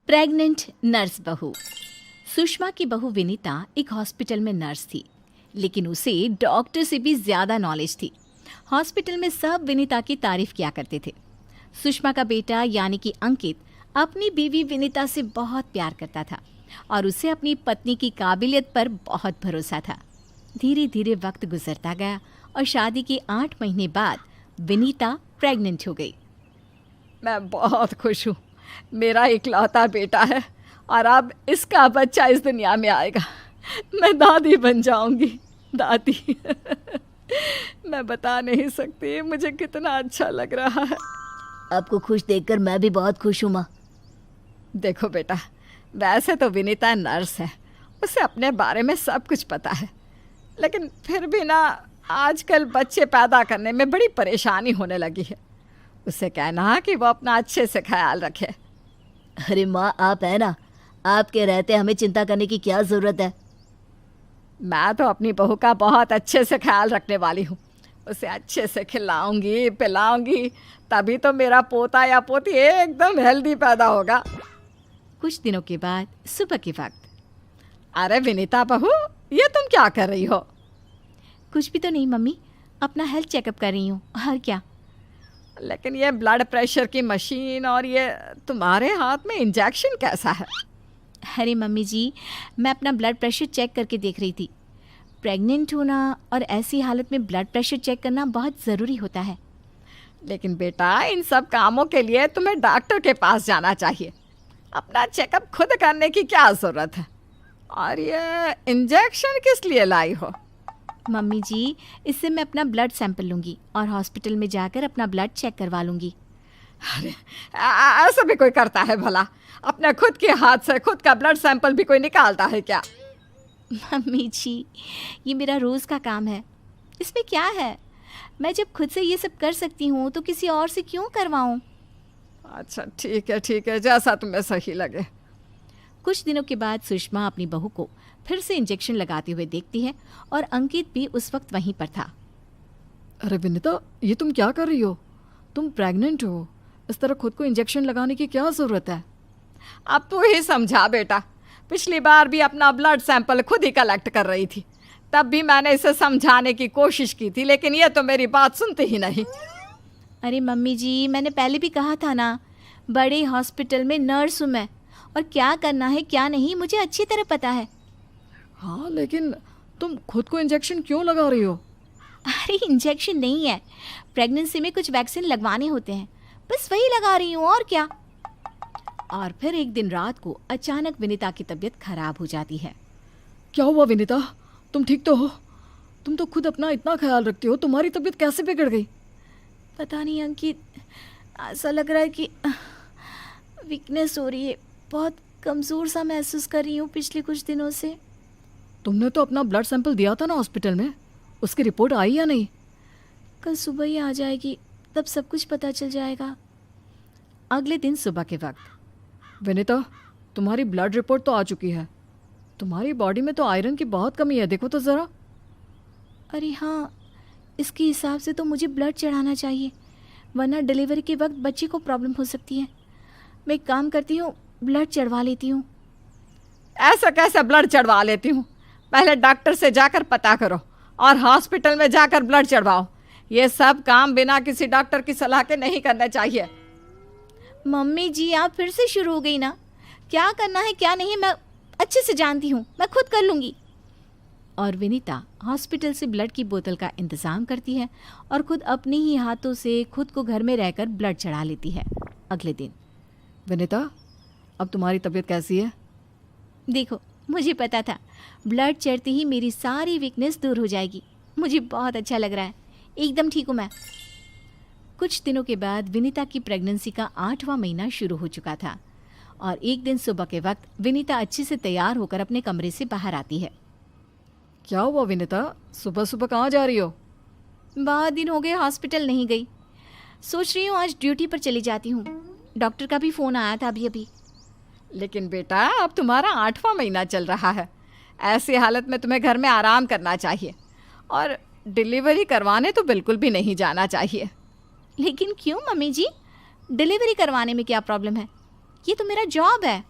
Pregnant nurse बहू। सुषमा की बहू विनीता एक हॉस्पिटल में नर्स थी, लेकिन उसे डॉक्टर से भी ज्यादा नॉलेज थी। हॉस्पिटल में सब विनीता की तारीफ किया करते थे। सुषमा का बेटा यानी कि अंकित अपनी बीवी विनीता से बहुत प्यार करता था और उसे अपनी पत्नी की काबिलियत पर बहुत भरोसा था। धीरे धीरे वक्त गुजरता गया और शादी के 8 महीने बाद विनीता प्रेग्नेंट हो गई। मैं बहुत खुश हूँ। मेरा इकलौता बेटा है और अब इसका बच्चा इस दुनिया में आएगा। मैं दादी बन जाऊंगी। दादी मैं बता नहीं सकती मुझे कितना अच्छा लग रहा है। आपको खुश देखकर मैं भी बहुत खुश हूँ माँ। देखो बेटा, वैसे तो विनीता नर्स है, उसे अपने बारे में सब कुछ पता है, लेकिन फिर भी ना आजकल बच्चे पैदा करने में बड़ी परेशानी होने लगी है। उसे कहना कि वो अपना अच्छे से ख्याल रखे। अरे माँ, आप है ना, आपके रहते हमें चिंता करने की क्या ज़रूरत है। मैं तो अपनी बहू का बहुत अच्छे से ख्याल रखने वाली हूँ। उसे अच्छे से खिलाऊंगी पिलाऊंगी, तभी तो मेरा पोता या पोती एकदम हेल्दी पैदा होगा। कुछ दिनों के बाद सुबह के वक्त। अरे विनीता बहू, ये तुम क्या कर रही हो? कुछ भी तो नहीं मम्मी, अपना हेल्थ चेकअप कर रही हूँ। और क्या? लेकिन ये ब्लड प्रेशर की मशीन और ये तुम्हारे हाथ में इंजेक्शन कैसा है? अरे मम्मी जी, मैं अपना ब्लड प्रेशर चेक करके देख रही थी। प्रेग्नेंट होना और ऐसी हालत में ब्लड प्रेशर चेक करना बहुत ज़रूरी होता है। लेकिन बेटा, इन सब कामों के लिए तुम्हें डॉक्टर के पास जाना चाहिए। अपना चेकअप खुद करने की क्या ज़रूरत है? और ये इंजेक्शन किस लिए लाई हो? मम्मी जी, इससे मैं अपना ब्लड सैंपल लूँगी और हॉस्पिटल में जाकर अपना ब्लड चेक करवा लूँगी। अरे ऐसा भी कोई करता है भला? अपने खुद के हाथ से खुद का ब्लड सैंपल भी कोई निकालता है क्या? मम्मी जी, ये मेरा रोज़ का काम है, इसमें क्या है? मैं जब खुद से ये सब कर सकती हूँ तो किसी और से क्यों करवाऊँ? अच्छा ठीक है, जैसा तुम्हें सही लगे। कुछ दिनों के बाद सुषमा अपनी बहू को फिर से इंजेक्शन लगाते हुए देखती है और अंकित भी उस वक्त वहीं पर था। अरे विनीता, ये तुम क्या कर रही हो? तुम प्रेग्नेंट हो, इस तरह खुद को इंजेक्शन लगाने की क्या ज़रूरत है? अब तू ही समझा बेटा। पिछली बार भी अपना ब्लड सैंपल खुद ही कलेक्ट कर रही थी, तब भी मैंने इसे समझाने की कोशिश की थी, लेकिन ये तो मेरी बात सुनती ही नहीं। अरे मम्मी जी, मैंने पहले भी कहा था ना, बड़े हॉस्पिटल में नर्स हूँ मैं, और क्या करना है क्या नहीं मुझे अच्छी तरह पता है। हाँ, लेकिन तुम खुद को इंजेक्शन क्यों लगा रही हो? अरे इंजेक्शन नहीं है, प्रेगनेंसी में कुछ वैक्सीन लगवाने होते हैं, बस वही लगा रही हूँ, और क्या। और फिर एक दिन रात को अचानक विनीता की तबीयत खराब हो जाती है। क्या हुआ विनीता? तुम ठीक तो हो? तुम तो खुद अपना इतना ख्याल रखती हो, तुम्हारी तबीयत कैसे बिगड़ गई? पता नहीं अंकित, ऐसा लग रहा है कि वीकनेस हो रही है, बहुत कमज़ोर सा महसूस कर रही हूँ पिछले कुछ दिनों से। तुमने तो अपना ब्लड सैंपल दिया था ना हॉस्पिटल में, उसकी रिपोर्ट आई या नहीं? कल सुबह ही आ जाएगी, तब सब कुछ पता चल जाएगा। अगले दिन सुबह के वक्त। विनीता, तुम्हारी ब्लड रिपोर्ट तो आ चुकी है। तुम्हारी बॉडी में तो आयरन की बहुत कमी है, देखो तो ज़रा। अरे हाँ, इसके हिसाब से तो मुझे ब्लड चढ़ाना चाहिए, वरना डिलीवरी के वक्त बच्चे को प्रॉब्लम हो सकती है। मैं एक काम करती हूँ, ब्लड चढ़वा लेती हूँ। ऐसा कैसे ब्लड चढ़वा लेती हूँ? पहले डॉक्टर से जाकर पता करो और हॉस्पिटल में जाकर ब्लड चढ़वाओ। ये सब काम बिना किसी डॉक्टर की सलाह के नहीं करने चाहिए। मम्मी जी, आप फिर से शुरू हो गई ना। क्या करना है क्या नहीं मैं अच्छे से जानती हूँ, मैं खुद कर लूँगी। और विनीता हॉस्पिटल से ब्लड की बोतल का इंतज़ाम करती है और खुद अपने ही हाथों से खुद को घर में रहकर ब्लड चढ़ा लेती है। अगले दिन। विनीता, अब तुम्हारी तबीयत कैसी है? देखो, मुझे पता था ब्लड चढ़ते ही मेरी सारी वीकनेस दूर हो जाएगी। मुझे बहुत अच्छा लग रहा है, एकदम ठीक हूँ मैं। कुछ दिनों के बाद विनीता की प्रेगनेंसी का 8वां महीना शुरू हो चुका था और एक दिन सुबह के वक्त विनीता अच्छे से तैयार होकर अपने कमरे से बाहर आती है। क्या हुआ विनीता, सुबह सुबह कहाँ जा रही हो? बहुत दिन हो गए हॉस्पिटल नहीं गई, सोच रही हूँ आज ड्यूटी पर चली जाती हूँ। डॉक्टर का भी फ़ोन आया था अभी। लेकिन बेटा, अब तुम्हारा 8वां महीना चल रहा है, ऐसी हालत में तुम्हें घर में आराम करना चाहिए और डिलीवरी करवाने तो बिल्कुल भी नहीं जाना चाहिए। लेकिन क्यों मम्मी जी, डिलीवरी करवाने में क्या प्रॉब्लम है? ये तो मेरा जॉब है।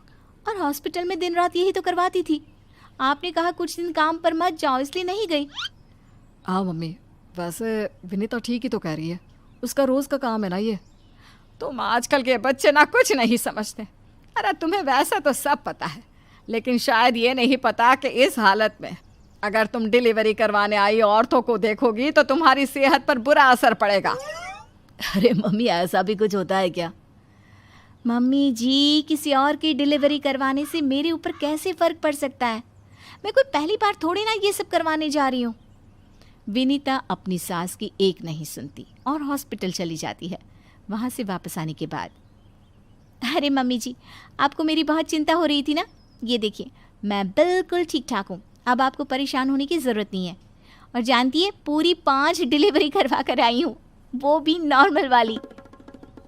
और हॉस्पिटल में दिन रात यही तो करवाती थी। आपने कहा कुछ दिन काम पर मत जाओ, इसलिए नहीं गई। हाँ मम्मी, वैसे विनीता ठीक ही तो कह रही है, उसका रोज़ का काम है ना ये। तुम आजकल के बच्चे ना कुछ नहीं समझते। अरे तुम्हें वैसे तो सब पता है, लेकिन शायद ये नहीं पता कि इस हालत में अगर तुम डिलीवरी करवाने आई औरतों को देखोगी तो तुम्हारी सेहत पर बुरा असर पड़ेगा। अरे मम्मी, ऐसा भी कुछ होता है क्या? मम्मी जी, किसी और की डिलीवरी करवाने से मेरे ऊपर कैसे फ़र्क पड़ सकता है? मैं कोई पहली बार थोड़ी ना ये सब करवाने जा रही हूँ। विनीता अपनी सास की एक नहीं सुनती और हॉस्पिटल चली जाती है। वहाँ से वापस आने के बाद, अरे मम्मी जी, आपको मेरी बहुत चिंता हो रही थी ना? ये देखिए, मैं बिल्कुल ठीक ठाक हूँ, अब आपको परेशान होने की ज़रूरत नहीं है। और जानती है, पूरी 5 डिलीवरी करवा कर आई हूँ, वो भी नॉर्मल वाली।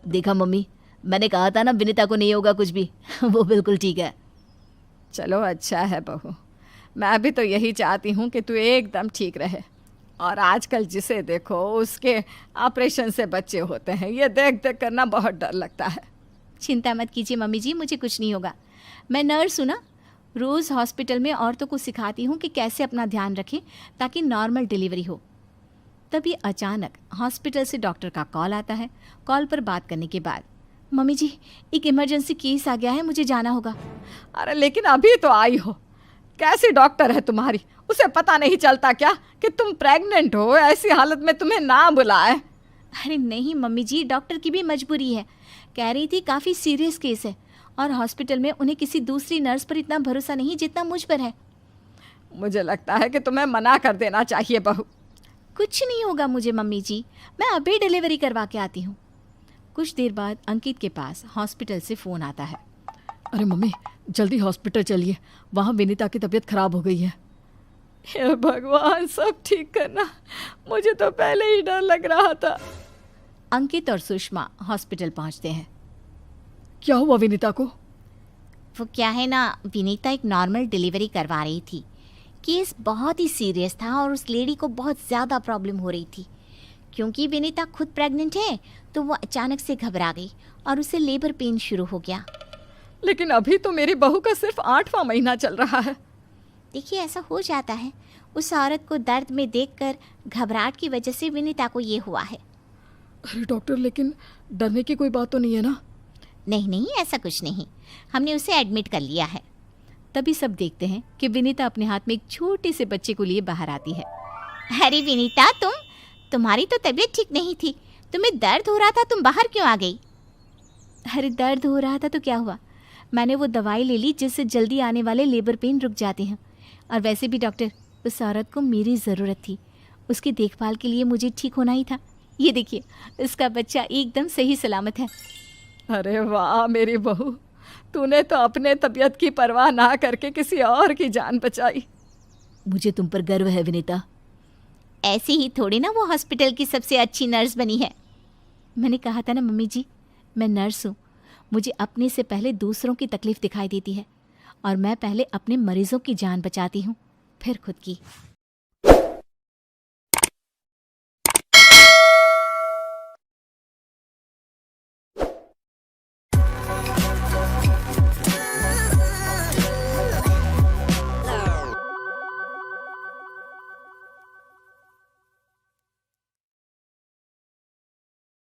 देखा मम्मी, मैंने कहा था ना विनीता को नहीं होगा कुछ भी। वो बिल्कुल ठीक है। चलो अच्छा है बहू, मैं भी तो यही चाहती हूँ कि तू एकदम ठीक रहे। और आजकल जिसे देखो उसके ऑपरेशन से बच्चे होते हैं, ये देख देख करना बहुत डर लगता है। चिंता मत कीजिए मम्मी जी, मुझे कुछ नहीं होगा। मैं नर्स हूँ ना, रोज़ हॉस्पिटल में औरतों को सिखाती हूँ कि कैसे अपना ध्यान रखें ताकि नॉर्मल डिलीवरी हो। तभी अचानक हॉस्पिटल से डॉक्टर का कॉल आता है। कॉल पर बात करने के बाद, मम्मी जी, एक इमरजेंसी केस आ गया है, मुझे जाना होगा। अरे लेकिन अभी तो आई हो, कैसी डॉक्टर है तुम्हारी? उसे पता नहीं चलता क्या कि तुम प्रेग्नेंट हो? ऐसी हालत में तुम्हें ना बुलाए। अरे नहीं मम्मी जी, डॉक्टर की भी मजबूरी है। कह रही थी काफ़ी सीरियस केस है और हॉस्पिटल में उन्हें किसी दूसरी नर्स पर इतना भरोसा नहीं जितना मुझ पर है। मुझे लगता है कि तुम्हें मना कर देना चाहिए बहू। कुछ नहीं होगा मुझे मम्मी जी, मैं अभी डिलीवरी करवा के आती हूँ। कुछ देर बाद अंकित के पास हॉस्पिटल से फ़ोन आता है। अरे मम्मी, जल्दी हॉस्पिटल चलिए, वहाँ विनीता की तबीयत खराब हो गई है। हे भगवान, सब ठीक करना, मुझे तो पहले ही डर लग रहा था। अंकित और सुषमा हॉस्पिटल पहुँचते हैं। क्या हुआ विनीता को? वो क्या है ना, विनीता एक नॉर्मल डिलीवरी करवा रही थी। केस बहुत ही सीरियस था और उस लेडी को बहुत ज़्यादा प्रॉब्लम हो रही थी। क्योंकि विनीता खुद प्रेग्नेंट है तो वो अचानक से घबरा गई और उसे लेबर पेन शुरू हो गया। लेकिन अभी तो मेरी बहू का सिर्फ 8वां महीना चल रहा है। देखिए, ऐसा हो जाता है। उस औरत को दर्द में देखकर घबराहट की वजह से विनीता को ये हुआ है। अरे डॉक्टर, लेकिन डरने की कोई बात तो नहीं है ना? नहीं नहीं, ऐसा कुछ नहीं, हमने उसे एडमिट कर लिया है। तभी सब देखते हैं कि विनीता अपने हाथ में एक छोटे से बच्चे को लिए बाहर आती है। अरे विनीता, तुम्हारी तो तबीयत ठीक नहीं थी, तुम्हें दर्द हो रहा था, तुम बाहर क्यों आ गई? अरे दर्द हो रहा था तो क्या हुआ, मैंने वो दवाई ले ली जिससे जल्दी आने वाले लेबर पेन रुक जाते हैं। और वैसे भी डॉक्टर, उस औरत को मेरी ज़रूरत थी, उसकी देखभाल के लिए मुझे ठीक होना ही था। ये देखिए, उसका बच्चा एकदम सही सलामत है। अरे वाह मेरी बहू, तूने तो अपने तबीयत की परवाह ना करके किसी और की जान बचाई। मुझे तुम पर गर्व है विनीता। ऐसे ही थोड़ी ना वो हॉस्पिटल की सबसे अच्छी नर्स बनी है। मैंने कहा था ना मम्मी जी, मैं नर्स हूँ, मुझे अपने से पहले दूसरों की तकलीफ़ दिखाई देती है और मैं पहले अपने मरीज़ों की जान बचाती हूँ, फिर खुद की।